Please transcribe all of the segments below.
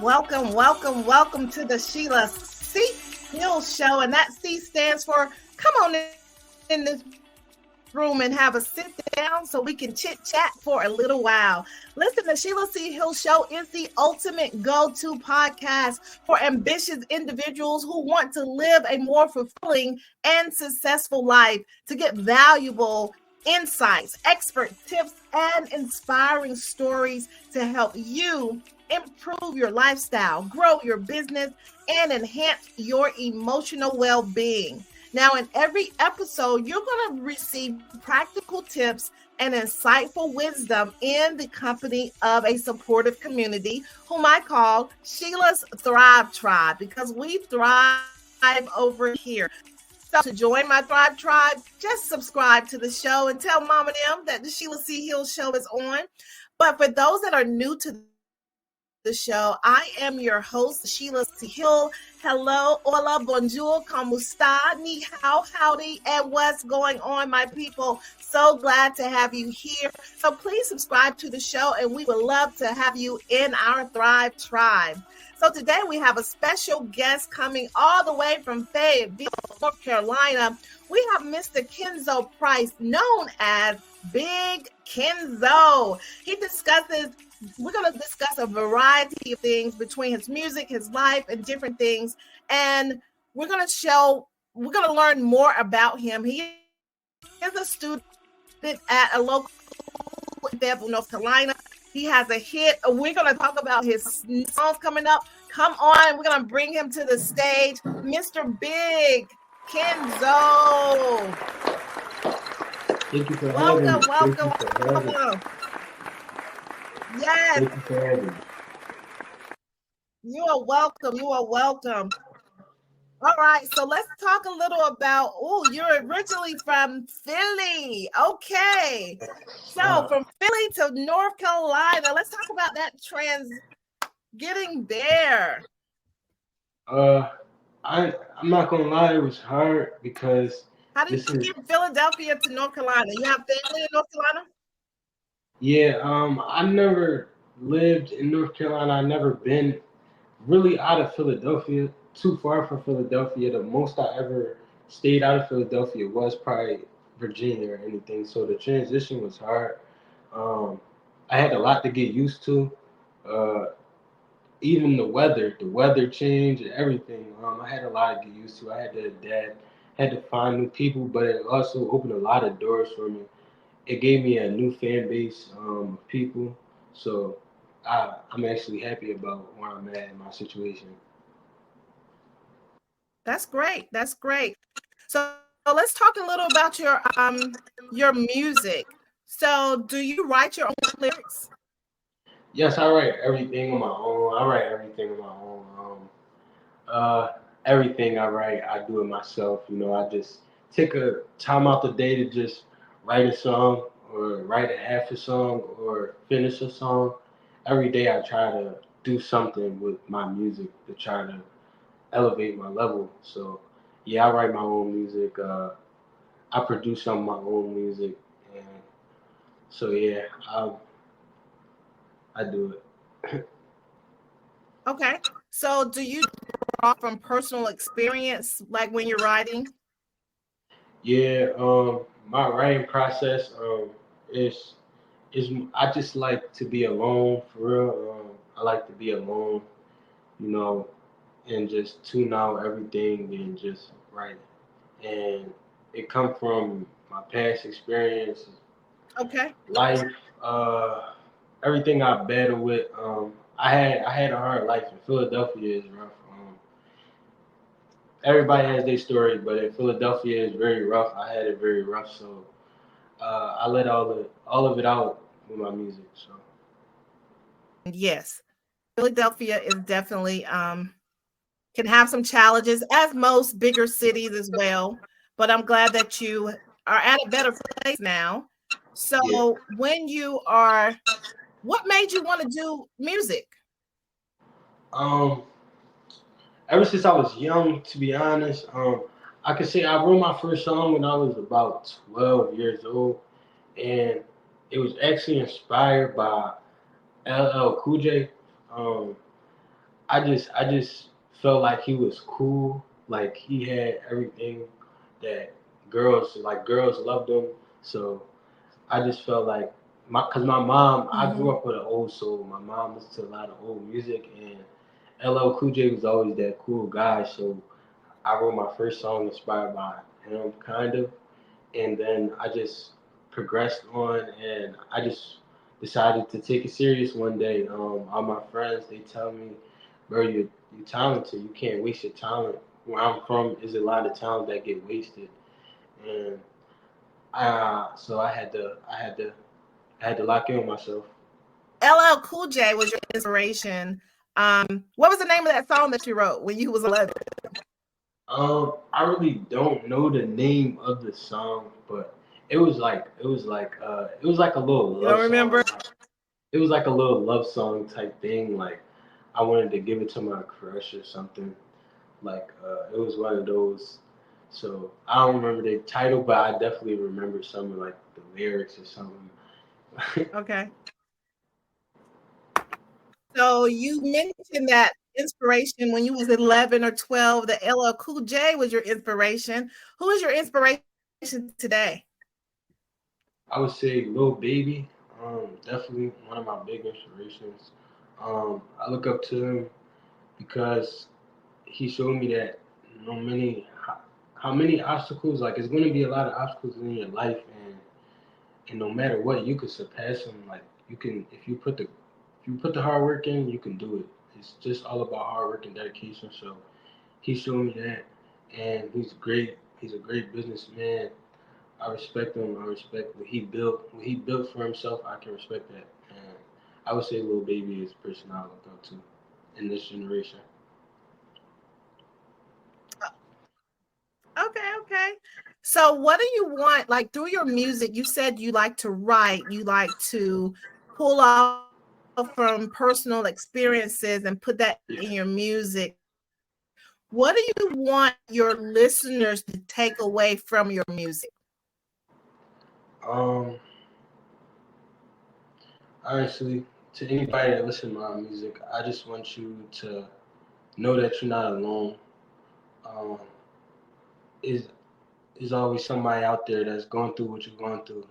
welcome to the Sheila C Hill Show. And that C stands for come on in this room and have a sit down so we can chit chat for a little while. Listen, the Sheila C Hill Show is the ultimate go-to podcast for ambitious individuals who want to live a more fulfilling and successful life, to get valuable insights, expert tips, and inspiring stories to help you improve your lifestyle, grow your business, and enhance your emotional well-being. Now, in every episode, you're going to receive practical tips and insightful wisdom in the company of a supportive community, whom I call Sheila's Thrive Tribe, because we thrive over here. So to join my Thrive Tribe, just subscribe to the show and tell Mama and them that the Sheila C. Hill Show is on. But for those that are new to the show, I am your host, Sheila C. Hill. Hello, hola, bonjour, como esta, ni hao, howdy, and what's going on, my people? So glad to have you here. So please subscribe to the show, and we would love to have you in our Thrive Tribe. So today we have a special guest coming all the way from Fayetteville, North Carolina. We have Mr. Kenzo Price, known as Big Kenzo. We're going to discuss a variety of things between his music, his life, and different things. And we're going to learn more about him. He is a student at a local Fayetteville, North Carolina. He has a hit. We're going to talk about his songs coming up. Come on. We're going to bring him to the stage. Mr. Big Kenzo. Thank you for having me. Welcome. Yes. Thank you for having me. You are welcome. All right, so let's talk a little about, you're originally from Philly. Okay. So from Philly to North Carolina, let's talk about that getting there. I'm not gonna lie, it was hard because how did you get from Philadelphia to North Carolina? You have family in North Carolina? Yeah, I never lived in North Carolina. I never been really out of Philadelphia, too far from Philadelphia. The most I ever stayed out of Philadelphia was probably Virginia or anything. So the transition was hard. I had a lot to get used to. Even the weather change and everything. I had a lot to get used to. I had to adapt, had to find new people, but it also opened a lot of doors for me. It gave me a new fan base of people. So I'm actually happy about where I'm at in my situation. That's great. So let's talk a little about your music. So do you write your own lyrics? Yes, I write everything on my own. Everything I write, I do it myself. I just take a time out the day to just write a song or write a half a song or finish a song. Every day I try to do something with my music to try to elevate my level. So yeah, I write my own music. I produce some of my own music, and so yeah, I do it. Okay. So do you draw from personal experience, like when you're writing? Yeah, my writing process is I just like to be alone for real. I like to be alone, you know, and just tune out everything and just write. And it come from my past experiences, Okay. life, everything I battled with. I had a hard life in Philadelphia is rough. Everybody has their story, but in Philadelphia is very rough. I had it very rough, so I let all of it out with my music. So Yes, Philadelphia is definitely can have some challenges, as most bigger cities as well. But I'm glad that you are at a better place now. So yeah. what made you want to do music? Um, Ever since I was young, to be honest, I could say I wrote my first song when I was about 12 years old, and it was actually inspired by LL Cool J. Um, I just felt like he was cool. Like he had everything that girls loved him. So I just felt like cause my mom, I grew Mm-hmm. up with an old soul. My mom listened to a lot of old music, and LL Cool J was always that cool guy. So I wrote my first song inspired by him, kind of, and then I just progressed on, and I just decided to take it serious one day. All my friends, they tell me, bro, you talented. You can't waste your talent. Where I'm from is a lot of talent that get wasted, and so I had to lock in with myself. LL Cool J was your inspiration. What was the name of that song that you wrote when you was 11? I really don't know the name of the song, but it was like a little You don't love song. remember? It was like a little love song type thing. Like I wanted to give it to my crush or something. Like it was one of those. So I don't remember the title, but I definitely remember some of like the lyrics or something. Okay. So you mentioned that inspiration when you was 11 or 12, the LL Cool J was your inspiration. Who is your inspiration today? I would say Lil Baby, definitely one of my big inspirations. I look up to him because he showed me that no many how many obstacles, like it's going to be a lot of obstacles in your life, and no matter what, you can surpass them. Like you can, if you put the hard work in, you can do it. It's just all about hard work and dedication. So he showed me that, and he's great. He's a great businessman. I respect him. I respect what he built. What he built for himself, I can respect that. And I would say Lil Baby is the person I look up to in this generation. Okay, okay. So what do you want, like through your music? You said you like to write, you like to pull off from personal experiences and put that in your music. What do you want your listeners to take away from your music? Um, Honestly, to anybody that listens to my music, I just want you to know that you're not alone. Um, is is always somebody out there that's going through what you're going through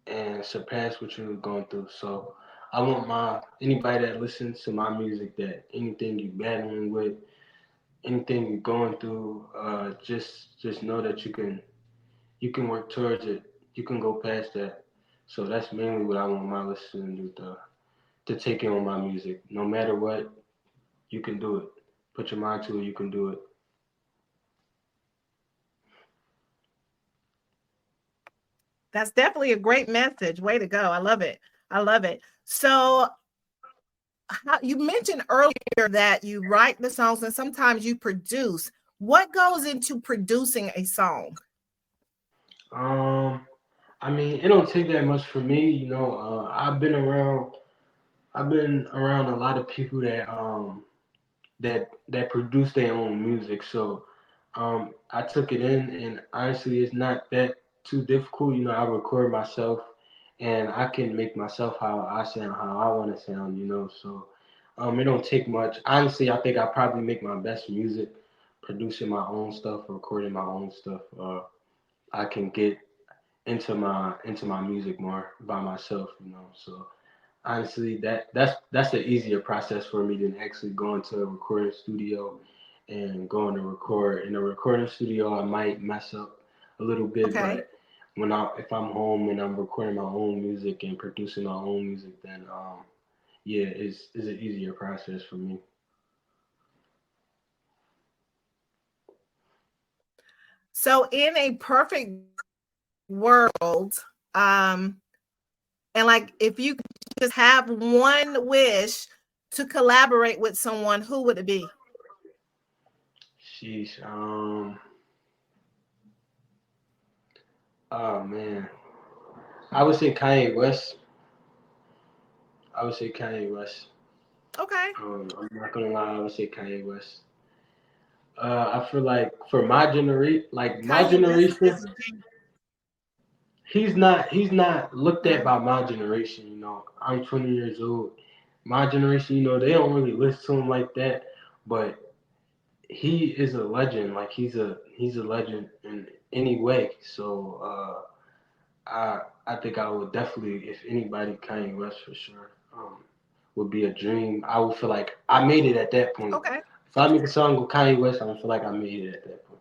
and surpass what you're going through. So I want my anybody that listens to my music, that anything you're battling with, anything you're going through, just know that you can work towards it. You can go past that. So that's mainly what I want my listeners to take in on my music. No matter what, you can do it. Put your mind to it. You can do it. That's definitely a great message. Way to go. I love it. I love it. So you mentioned earlier that you write the songs and sometimes you produce. What goes into producing a song? Um, I mean, it don't take that much for me. I've been around a lot of people that produce their own music. So I took it in, and honestly, it's not that too difficult. I record myself, and I can make myself how I sound, how I want to sound. So it don't take much. Honestly, I think I probably make my best music producing my own stuff, recording my own stuff. I can get into my music more by myself. So honestly, that's the easier process for me than actually going to a recording studio and going to record. In a recording studio, I might mess up a little bit, Okay. but if I'm home and I'm recording my own music and producing my own music, then yeah, it's an easier process for me. So in a perfect world, um, and like if you could just have one wish to collaborate with someone, who would it be? Sheesh. Oh man, I would say Kanye West. I would say Kanye West. Okay. I'm not gonna lie, I would say Kanye West. I feel like for my Kanye West generation, is a genius. he's not looked at Mhm. by my generation. I'm 20 years old. My generation, they don't really listen to him like that. but he is a legend. Like he's a legend in any way. So I think I would definitely, if anybody, Kanye West for sure, would be a dream. I would feel like I made it at that point. Okay. If I make a song with Kanye West, I would feel like I made it at that point.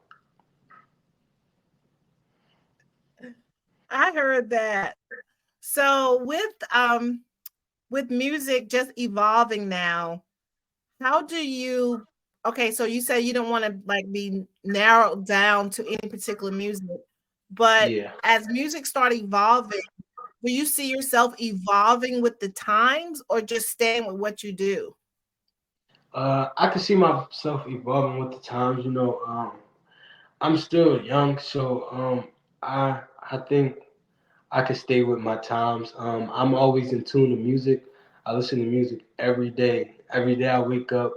I heard that. So with music just evolving now, how do you okay, so you say you don't want to like be narrowed down to any particular music, but Yeah. as music start evolving, do you see yourself evolving with the times or just staying with what you do? I can see myself evolving with the times. I'm still young, so I think I can stay with my times. I'm always in tune to music. I listen to music every day. Every day I wake up.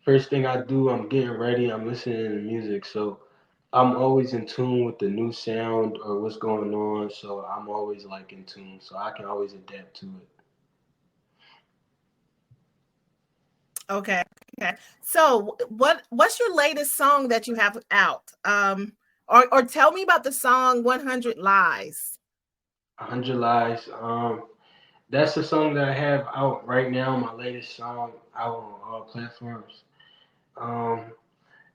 First thing I do, I'm getting ready. I'm listening to music. So I'm always in tune with the new sound or what's going on. So I'm always like in tune. So I can always adapt to it. Okay. Okay. So what's your latest song that you have out? Or tell me about the song 100 Lies. 100 Lies. That's the song that I have out right now. My latest song out on all platforms. Um,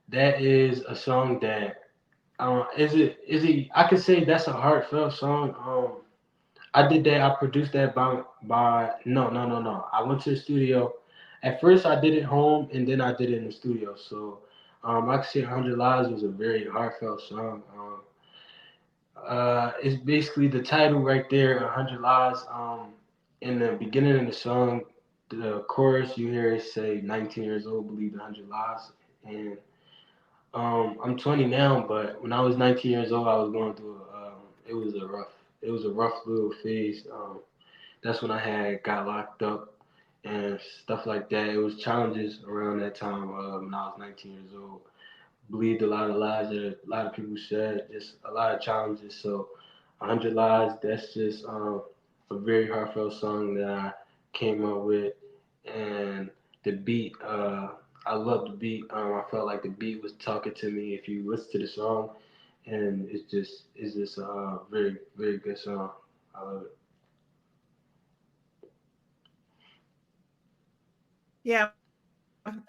that is a song that is it I could say that's a heartfelt song. I did that. I produced that by no. I went to the studio. At first, I did it home, and then I did it in the studio. So, I could say "100 Lives" was a very heartfelt song. It's basically the title right there, "100 Lives." In the beginning of the song, the chorus you hear it say, "19 years old, believed 100 lies," and I'm 20 now, but when I was 19 years old, I was going through. It was a rough little phase. That's when I had got locked up and stuff like that. It was challenges around that time when I was 19 years old. Believed a lot of lies that a lot of people said. Just a lot of challenges. So, 100 lies. That's just a very heartfelt song that I came up with, and the beat. I love the beat. I felt like the beat was talking to me. If you listen to the song, and it's just a very very good song. I love it. Yeah,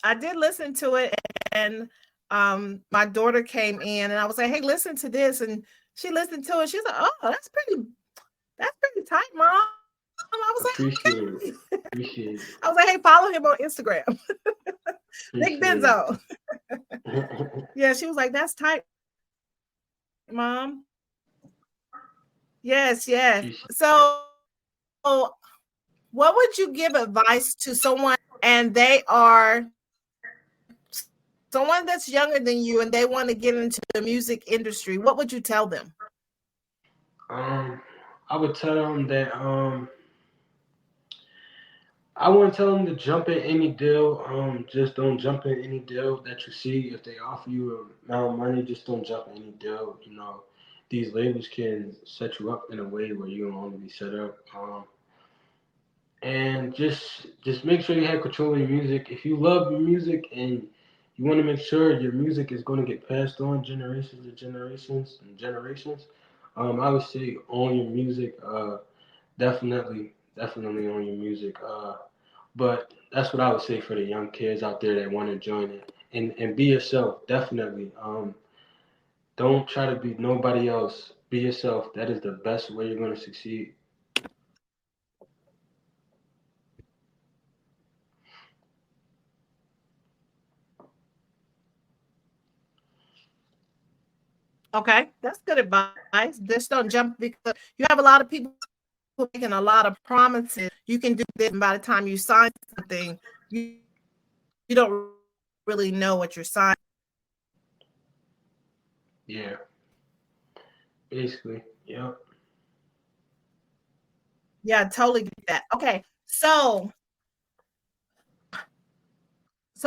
I did listen to it and my daughter came in and I was like, "Hey, listen to this." And she listened to it. She's like, "Oh, that's pretty tight, mom." I was Appreciate it. like, "Okay." Appreciate it. I was like, "Hey, follow him on Instagram." Big Appreciate Benzo. it. Yeah, she was like, "That's tight, mom." Yes, yes. Appreciate So, what would you give advice to someone and they are someone that's younger than you and they want to get into the music industry? What would you tell them? um, I would tell them that I wouldn't tell them to jump in any deal. Just don't jump in any deal that you see. If they offer you a amount of money, just don't jump in any deal. These labels can set you up in a way where you don't want to be set up. And just make sure you have control of your music. If you love your music and you want to make sure your music is going to get passed on generations to generations and generations, I would say own your music. Definitely own your music. But that's what I would say for the young kids out there that want to join it. And be yourself, definitely. Don't try to be nobody else. Be yourself. That is the best way you're going to succeed. Okay, that's good advice. Just don't jump because you have a lot of people making a lot of promises. You can do this, and by the time you sign something, you, you don't really know what you're signing. Yeah, basically. Yeah. Yeah, I totally get that. Okay, so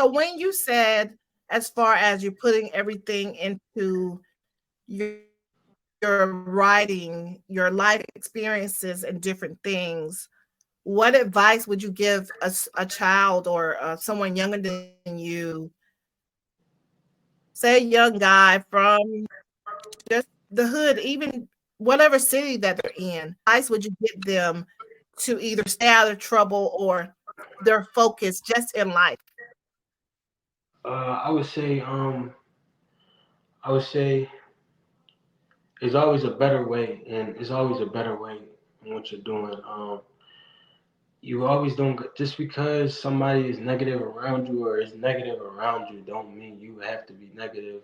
when you said as far as you're putting everything into your, your writing, your life experiences and different things, what advice would you give a child or someone younger than you say a young guy from just the hood, even whatever city that they're in, advice would you give them to either stay out of trouble or their focus just in life? I would say, I would say, there's always a better way, and it's always a better way in what you're doing. You always don't just because somebody is negative around you or is negative around you, don't mean you have to be negative.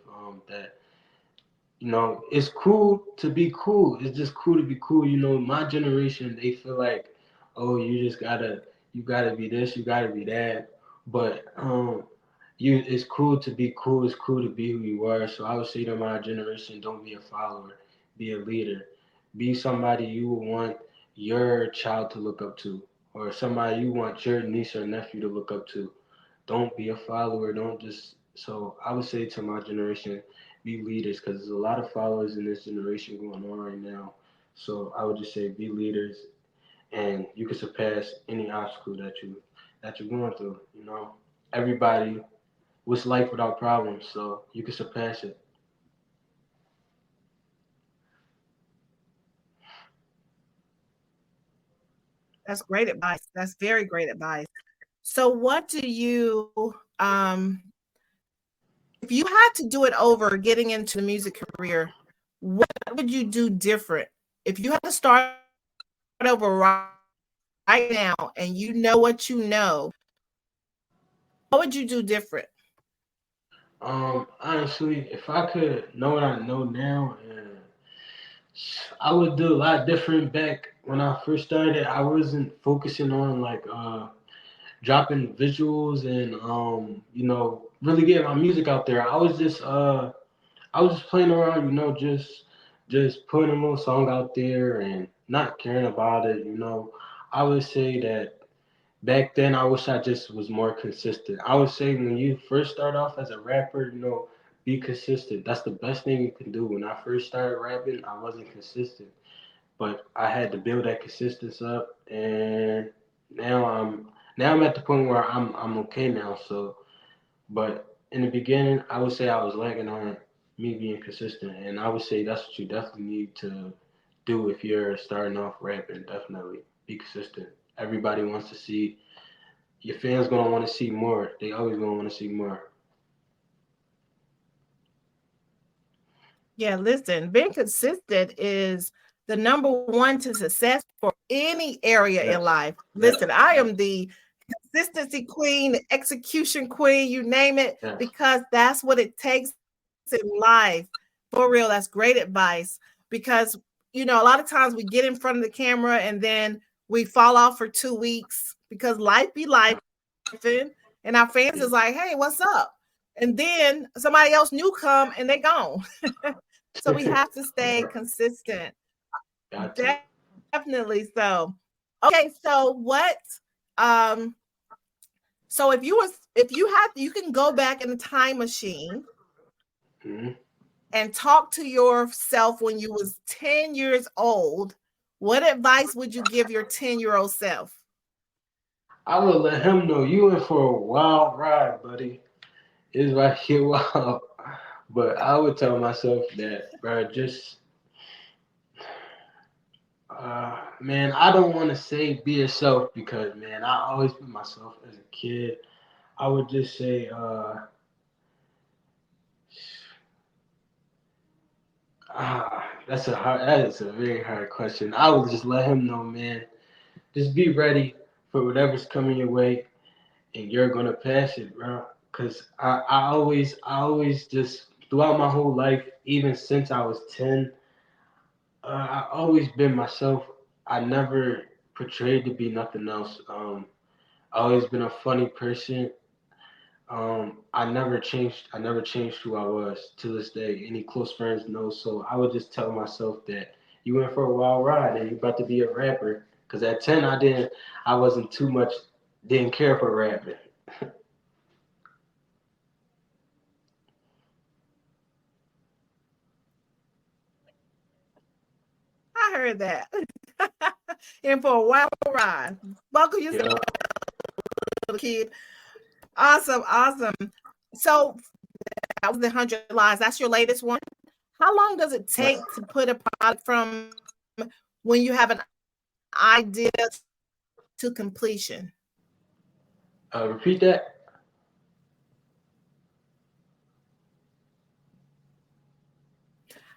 That it's cool to be cool. It's just cool to be cool. My generation, they feel like, oh, you gotta be this, you gotta be that. But it's cool to be cool. It's cool to be who you are. So I would say to my generation, don't be a follower, be a leader, be somebody you would want your child to look up to, or somebody you want your niece or nephew to look up to. Don't be a follower. Don't just. So I would say to my generation, be leaders, because there's a lot of followers in this generation going on right now. So I would just say be leaders, and you can surpass any obstacle that you're going through. Everybody, what's life without problems? So you can surpass it. That's great advice. That's very great advice. So what do you um if you had to do it over getting into the music career, what would you do different? If you had to start over right now and you know what you know, what would you do different? Honestly, if I could know what I know now, I would do a lot different. Back when I first started, I wasn't focusing on like dropping visuals and really getting my music out there. I was just playing around, just putting a little song out there and not caring about it. I would say that back then I wish I just was more consistent. I would say when you first start off as a rapper, be consistent. That's the best thing you can do. When I first started rapping, I wasn't consistent, but I had to build that consistency up, and now I'm at the point where I'm okay now. So, but in the beginning, I would say I was lagging on me being consistent, and I would say that's what you definitely need to do if you're starting off rapping. Definitely be consistent. Everybody wants to see your fans gonna want to see more. They always gonna want to see more. Yeah, listen, being consistent is the number one to success for any area in Yes. life. Yes. Listen, I Yes. am the consistency queen, execution queen, you name it, Yes. because that's what it takes in life. For real, that's great advice. Because, a lot of times we get in front of the camera and then we fall off for 2 weeks because life be life. And our fans is like, hey, what's up? And then somebody else new come and they gone. So we have to stay consistent. Got to. Definitely so. Okay, so what um so if you had you can go back in a time machine Mhm. and talk to yourself when you was 10 years old, what advice would you give your 10-year-old self? I would let him know you in for a wild ride, buddy. It's right here wild. But I would tell myself that, bro, just man, I don't want to say be yourself because man, I always been myself as a kid. I would just say, that is a very hard question. I would just let him know, man. Just be ready for whatever's coming your way, and you're gonna pass it, bro. Cause I always just throughout my whole life, even since I was 10, I always been myself. I never portrayed to be nothing else. I always been a funny person. I never changed who I was to this day. Any close friends know. So I would just tell myself that you went for a wild ride and you about to be a rapper. Cause at 10, I wasn't too much, didn't care for rapping. I heard that. In for a wild ride. Buckle yourself, Yeah. kid. Awesome, awesome. So was the 100 Lies. That's your latest one. How long does it Yes. take to put a product from when you have an idea to completion? Repeat that.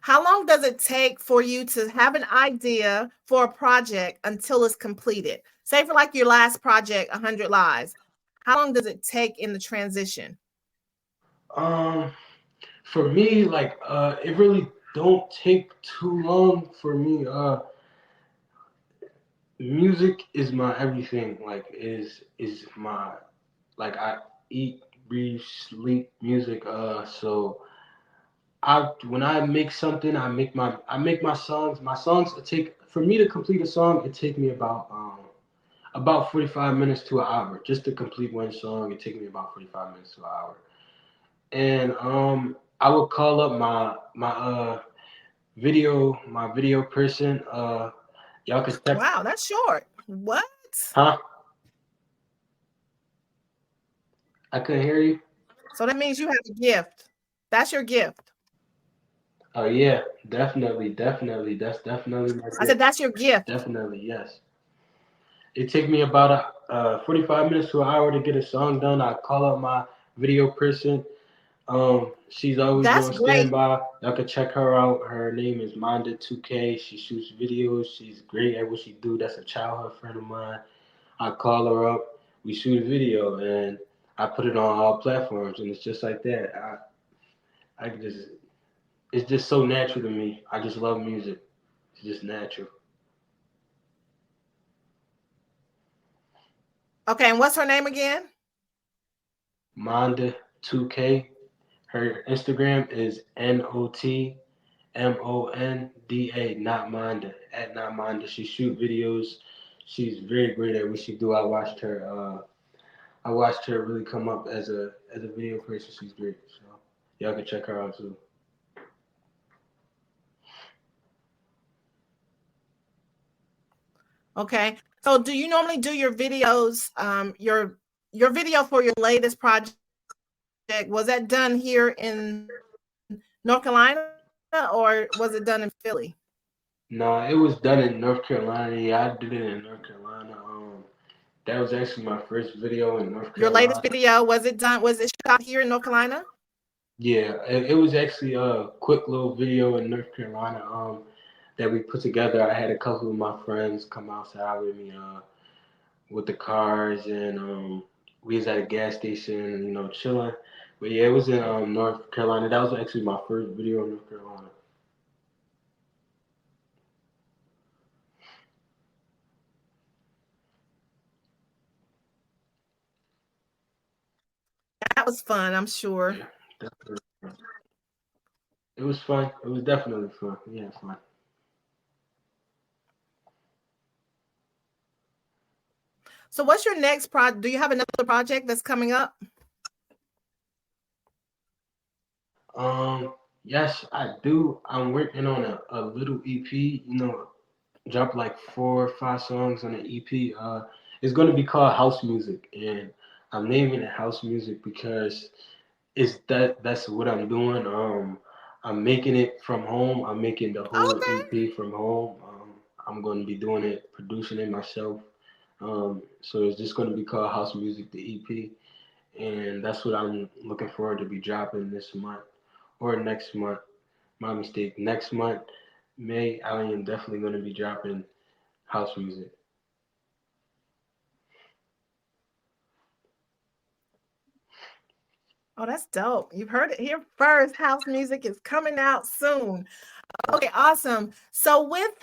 How long does it take for you to have an idea for a project until it's completed? Say for like your last project, 100 Lies. How long does it take in the transition? Um, for me, like, it really don't take too long for me. Music is my everything. Like, is my like I eat, breathe, sleep music. So I when I make something, I make my songs. My songs take for me to complete a song. It take me about 45 minutes to an hour just to complete one song. It take me about 45 minutes to an hour. And I would call up my video person. Y'all could check. Wow, that's short. What? Huh? I couldn't hear you. So that means you have a gift. That's your gift. Oh yeah, definitely, definitely. That's definitely my I said gift. that's your gift. Definitely, yes. It took me about 45 minutes to an hour to get a song done. I call up my video person. She's always That's on great. standby. Y'all can check her out. Her name is Monda2K. She shoots videos. She's great at what she do. That's a childhood friend of mine. I call her up. We shoot a video, and I put it on all platforms. And it's just like that. I just, it's just so natural to me. I just love music. It's just natural. Okay, and what's her name again? Monda2K. Her Instagram is NOTMONDA, not Monda, at not Monda. She shoot videos. She's very great at what she do. I watched her really come up as a video person. She's great. So y'all can check her out too. Okay. So do you normally do your videos, your video for your latest project, was that done here in North Carolina or was it done in Philly? No, it was done in North Carolina. Yeah, I did it in North Carolina. That was actually my first video in North Your latest Carolina. video, was it shot here in North Carolina? Yeah, it was actually a quick little video in North Carolina that we put together. I had a couple of my friends come outside with me with the cars, and we was at a gas station, chilling. But yeah, it was in North Carolina. That was actually my first video in North Carolina. That was fun, I'm sure. Yeah, definitely. It was fun. It was definitely fun. Yeah, fun. So what's your next project? Do you have another project that's coming up? Yes, I do. I'm working on a little EP. Drop like 4 or 5 songs on an EP. It's gonna be called House Music, and I'm naming it House Music because that's what I'm doing. I'm making it from home. I'm making the whole Okay. EP from home. I'm gonna be doing it, producing it myself. So it's just gonna be called House Music, the EP, and that's what I'm looking forward to be dropping this month or next month. My mistake. Next month, May, I am definitely gonna be dropping House Music. Oh, that's dope. You've heard it here first. House music is coming out soon. Okay, awesome. So with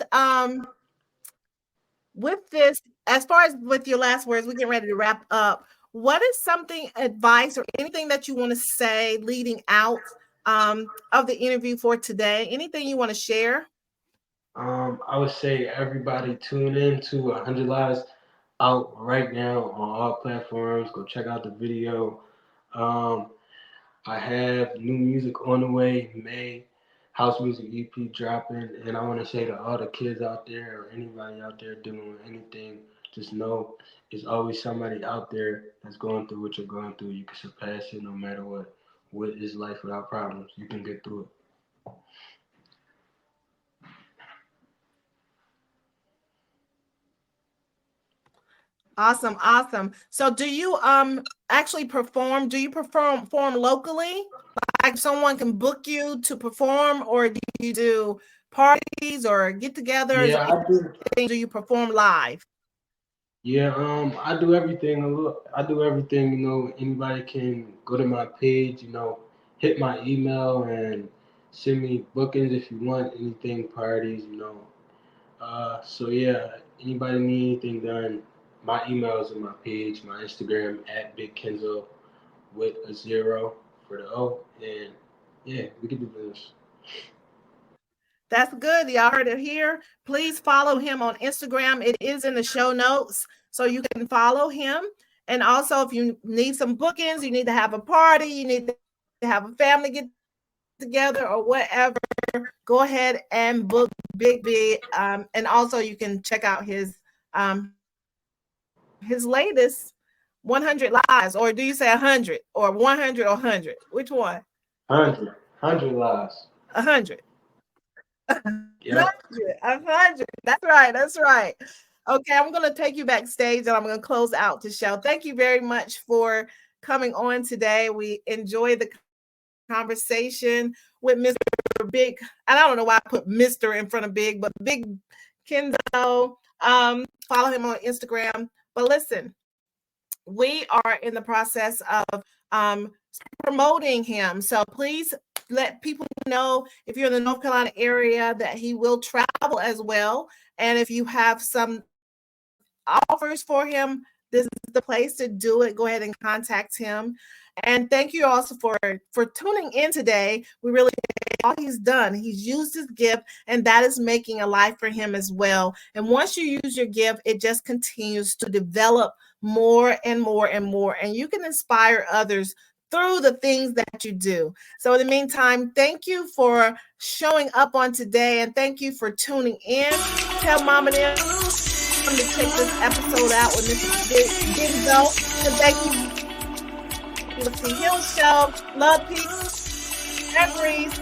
this, as far as with your last words, we're getting ready to wrap up. What is something, advice, or anything that you want to say leading out of the interview for today? Anything you want to share? I would say everybody tune in to 100 Lives out right now on all platforms. Go check out the video. Um, I have new music on the way, May, house music EP dropping, and I want to say to all the kids out there or anybody out there doing anything, just know there's always somebody out there that's going through what you're going through. You can surpass it no matter what. what is life without problems. You can get through it. Awesome, awesome. So do you actually perform? Do you perform locally? Like someone can book you to perform, or do you do parties or get-togethers, or Yeah, I do. anything? Do you perform live? Yeah, I do everything. I do everything. Anybody can go to my page. Hit my email and send me bookings if you want anything, parties. So yeah, anybody need anything done, my email is on my page, my Instagram at Big Kenzo with a zero for the O, and yeah, we can do this. That's good. Y'all heard it here. Please follow him on Instagram. It is in the show notes, so you can follow him. And also, if you need some bookings, you need to have a party, you need to have a family get together or whatever, go ahead and book Big B. And also, you can check out his latest 100 lives, or do you say 100 or 100 or 100? Which one? 100 lives. 100. Yep. 100. That's right. That's right. Okay, I'm going to take you backstage and I'm going to close out the show. Thank you very much for coming on today. We enjoyed the conversation with Mr. Big. And I don't know why I put Mr. in front of Big, but Big Kenzo. Follow him on Instagram. But listen, we are in the process of promoting him. So please let people know, if you're in the North Carolina area, that he will travel as well. And if you have some offers for him, this is the place to do it. Go ahead and contact him. And thank you also for tuning in today. We really, all he's done, he's used his gift, and that is making a life for him as well. And once you use your gift, it just continues to develop more and more and more. And you can inspire others through the things that you do. So in the meantime, thank you for showing up on today, and thank you for tuning in. Tell Mama them to check this episode out with Mrs. Big Benzo. And thank you, Sheila C Show. Love, peace, and breeze.